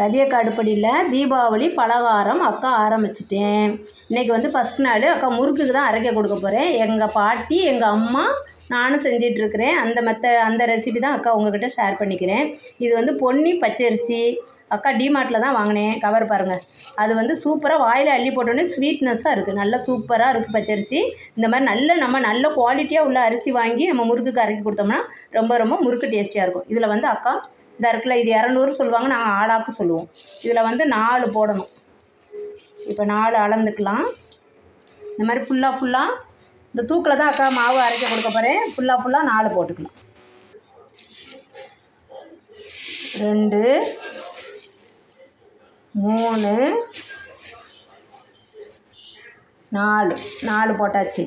ரதியக்கா அடுப்படியில் தீபாவளி பலகாரம் அக்கா ஆரம்பிச்சிட்டேன். இன்றைக்கி வந்து ஃபஸ்ட் நாள் அக்கா முறுக்குக்கு தான் அரைக்க கொடுக்க போகிறேன். எங்கள் பாட்டி, எங்கள் அம்மா, நானும் செஞ்சிட்ருக்கிறேன். அந்த ரெசிபி தான் அக்கா உங்கள்கிட்ட ஷேர் பண்ணிக்கிறேன். இது வந்து பொன்னி பச்சரிசி. அக்கா டிமார்ட்டில் தான் வாங்கினேன். கவர் பாருங்கள். அது வந்து சூப்பராக வாயில் அள்ளி போட்டோன்னே ஸ்வீட்னஸ்ஸாக இருக்குது. நல்லா சூப்பராக இருக்குது பச்சரிசி. இந்த மாதிரி நம்ம நல்ல குவாலிட்டியாக உள்ள அரிசி வாங்கி நம்ம முறுக்குக்கு அரைக்கி கொடுத்தோம்னா ரொம்ப ரொம்ப முறுக்கு டேஸ்டியாக இருக்கும். இதில் வந்து அக்கா இந்த இருக்குல்ல, இது 200 சொல்லுவாங்க, நாங்கள் ஆளாக்கு சொல்லுவோம். இதில் வந்து 4 போடணும். இப்போ 4 அளந்துக்கலாம். இந்த மாதிரி ஃபுல்லாக இந்த தூக்கில் தான் அக்கா மாவு அரைக்க கொடுக்க போகிறேன். ஃபுல்லாக 4 போட்டுக்கலாம். 2 3 4 போட்டாச்சு.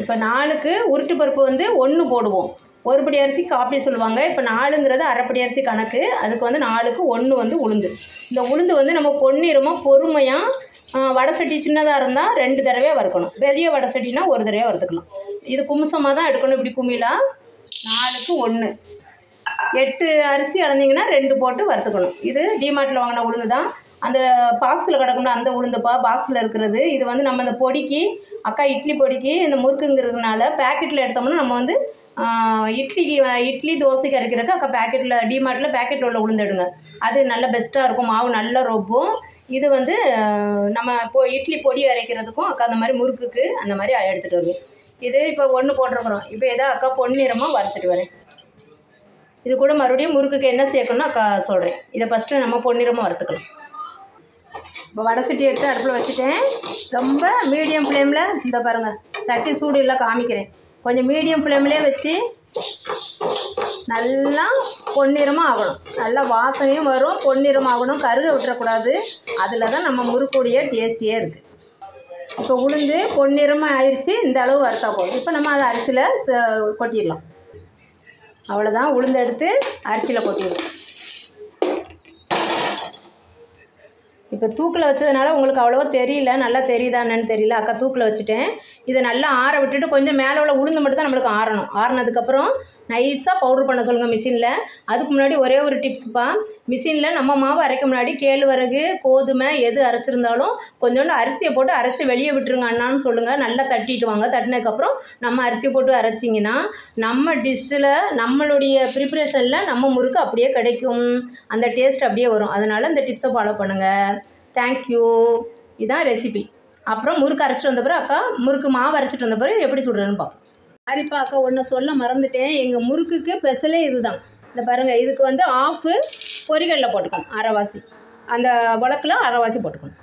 இப்போ 4க்கு உருட்டு பருப்பு வந்து 1 போடுவோம். ஒரு படி அரிசி காப்பி சொல்லுவாங்க. இப்போ 4ங்கிறது அரைப்படி அரிசி கணக்கு. அதுக்கு வந்து 4க்கு 1 வந்து உளுந்து. இந்த உளுந்து வந்து நம்ம பொன்னிறமாக பொறுமையாக வடை சட்டி சின்னதாக இருந்தால் 2 தடவை வறுக்கணும். பெரிய வடை சட்டினா 1 தடவை வறுத்துக்கலாம். இது கும்சமாக தான் எடுக்கணும். இப்படி கும்மிலாம் 4க்கு 1. 8 அரிசி அளந்தீங்கன்னா 2 போட்டு வறுத்துக்கணும். இது டிமார்ட்டில் வாங்கின உளுந்து தான். அந்த பாக்ஸில் கிடக்கணும். அந்த உளுந்துப்பா பாக்ஸில் இருக்கிறது. இது வந்து நம்ம இந்த பொடிக்கு அக்கா இட்லி பொடிக்கு இந்த முறுக்குங்கிறதுனால பேக்கெட்டில் எடுத்தோம்னா நம்ம வந்து இட்லி தோசைக்கு அரைக்கிறதுக்கு அக்கா பேக்கெட்டில் டிமார்ட்டில் பேக்கெட்டில் உள்ள உளுந்து எடுங்க. அது நல்ல பெஸ்ட்டாக இருக்கும். மாவு நல்லா ரொப்பும். இது வந்து நம்ம இட்லி பொடி அரைக்கிறதுக்கும் அக்கா அந்த மாதிரி முறுக்குக்கு அந்த மாதிரி எடுத்துகிட்டு வருவேன். இது இப்போ 1 போட்டிருக்கிறோம். இப்போ எதோ அக்கா பொன்னிறமாக வறுத்துட்டு வரேன். இது கூட மறுபடியும் முறுக்குக்கு என்ன சேர்க்கணும்னு அக்கா சொல்கிறேன். இதை ஃபஸ்ட்டு நம்ம பொன்னிறமாக வறுத்துக்கலாம். இப்போ வடை சட்டி எடுத்து அடுப்பில் வச்சுட்டேன். ரொம்ப மீடியம் ஃப்ளேமில் இந்த பாருங்கள், சட்டி சூடு இல்லை காமிக்கிறேன். கொஞ்சம் மீடியம் ஃப்ளேம்லேயே வச்சு நல்லா பொன்னிறமாக ஆகணும். நல்லா வாசனையும் வரும், பொன்னிறமாக ஆகணும். கருக விட்டுறக்கூடாது. அதில் தான் நம்ம முறுக்குடைய டேஸ்டியே இருக்குது. இப்போ உளுந்து பொன்னிறமாக ஆயிடுச்சு. இந்த அளவு வறுத்தா போதும். இப்போ நம்ம அதை அரிசியில் கொட்டிடலாம். அவ்வளோதான். உளுந்து எடுத்து அரிசியில் கொட்டிடலாம். இப்போ தூக்கில் வச்சதுனால உங்களுக்கு அவ்வளோவா தெரியல. நல்லா தெரியுதான்னு தெரியல. அக்கா தூக்கில் வச்சுட்டேன். இதை நல்லா ஆற விட்டுட்டு கொஞ்சம் மேலே உள்ள உளுந்து மட்டும் தான் நம்மளுக்கு ஆறணும். ஆறினதுக்கப்புறம் நைஸாக பவுட்ரு பண்ண சொல்லுங்கள் மிஷினில். அதுக்கு முன்னாடி ஒரே ஒரு டிப்ஸுப்பா. மிஷினில் நம்ம மாவு அரைக்க முன்னாடி கேழ்வரகு, கோதுமை எது அரைச்சிருந்தாலும் கொஞ்சோண்டு அரிசியை போட்டு அரைச்சி வெளியே விட்டுருங்க அண்ணான்னு சொல்லுங்கள். நல்லா தட்டிட்டு வாங்க. தட்டினதுக்கப்புறம் நம்ம அரிசியை போட்டு அரைச்சிங்கன்னா நம்ம டிஷ்ஷில் நம்மளுடைய ப்ரிப்ரேஷனில் நம்ம முறுக்கு அப்படியே கிடைக்கும். அந்த டேஸ்ட் அப்படியே வரும். அதனால் இந்த டிப்ஸை ஃபாலோ பண்ணுங்கள். தேங்க்யூ. இதுதான் ரெசிபி. அப்புறம் முறுக்கு அரைச்சிட்டு வந்த பிறகு அக்கா முறுக்கு மாவு அரைச்சிட்டு வந்த பிறகு எப்படி சுடுறதுன்னு பார்ப்போம். சரிப்பா அக்கா, ஒன்று சொல்ல மறந்துட்டேன். எங்கள் முறுக்குக்கு ஸ்பெஷலே இது தான். இந்த பாருங்கள், இதுக்கு வந்து ஆஃபு பொரிகடலை போட்டுக்கணும். அரைவாசி அந்த உலக்கில் அரைவாசி போட்டுக்கணும்.